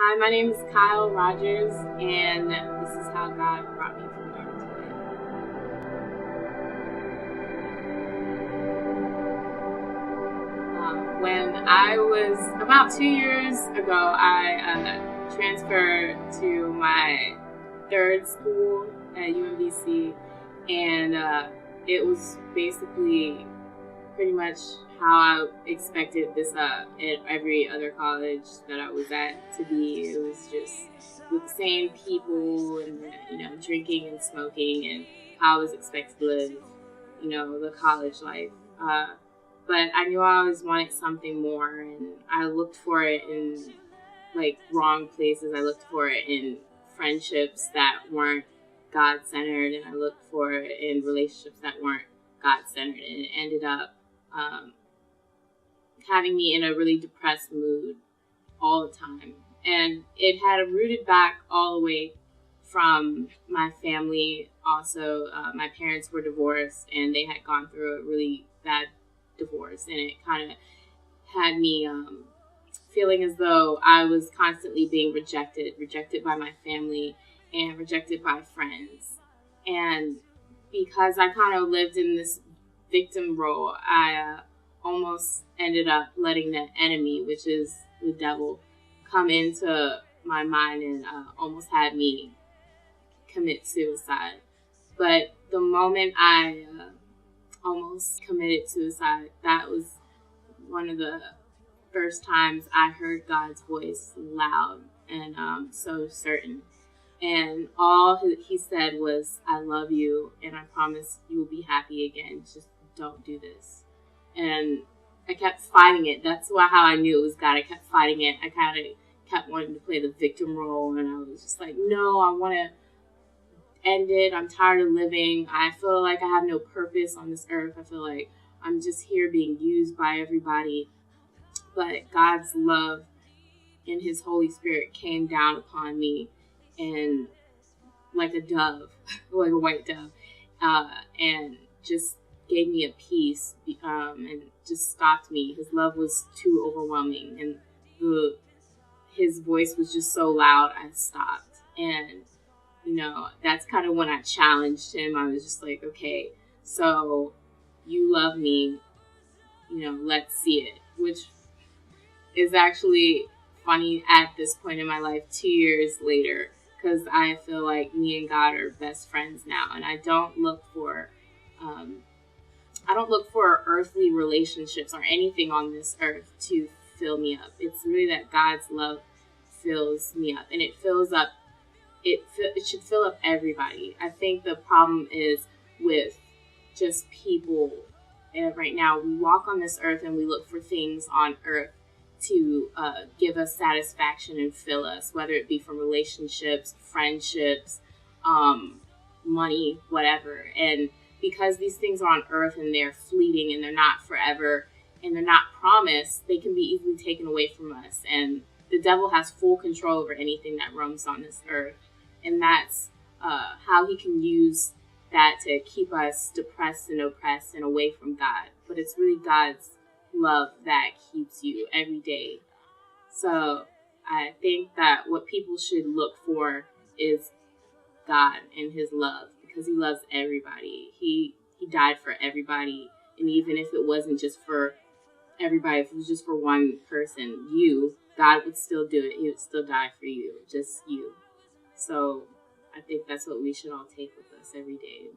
Hi, my name is Kyle Rogers, and this is how God brought me from dark to light. When I was about 2 years ago, I transferred to my third school at UMBC, and it was basically pretty much how I expected this at every other college that I was at to be. It was just with the same people and drinking and smoking and how I was expected to live, the college life. But I knew I always wanted something more, and I looked for it in like wrong places. I looked for it in friendships that weren't God centered, and I looked for it in relationships that weren't God centered, and it ended up um, having me in a really depressed mood all the time. And it had rooted back all the way from my family. Also, my parents were divorced and they had gone through a really bad divorce. And it kind of had me feeling as though I was constantly being rejected by my family and rejected by friends. And because I kind of lived in this victim role, I almost ended up letting the enemy, which is the devil, come into my mind and almost had me commit suicide. But the moment I almost committed suicide, that was one of the first times I heard God's voice loud and so certain. And all he said was, I love you, and I promise you will be happy again. Just don't do this. And I kept fighting it. That's how I knew it was God. I kept fighting it. I kind of kept wanting to play the victim role, and I was just like, no, I want to end it. I'm tired of living. I feel like I have no purpose on this earth. I feel like I'm just here being used by everybody. But God's love and his Holy Spirit came down upon me and like a dove, like a white dove, and just gave me a peace and just stopped me. His love was too overwhelming, and his voice was just so loud, I stopped. And, that's kind of when I challenged him. I was just like, okay, so you love me, let's see it, which is actually funny at this point in my life 2 years later, because I feel like me and God are best friends now, and um, I don't look for earthly relationships or anything on this earth to fill me up. It's really that God's love fills me up, and it fills up. It should fill up everybody. I think the problem is with just people. And right now, we walk on this earth and we look for things on earth to give us satisfaction and fill us, whether it be from relationships, friendships, money, whatever. And because these things are on earth and they're fleeting and they're not forever and they're not promised, they can be easily taken away from us. And the devil has full control over anything that roams on this earth. And that's how he can use that to keep us depressed and oppressed and away from God. But it's really God's love that keeps you every day. So I think that what people should look for is God and his love, because he loves everybody. He died for everybody. And even if it wasn't just for everybody, if it was just for one person, God would still do it. He would still die for you, just you. So I think that's what we should all take with us every day.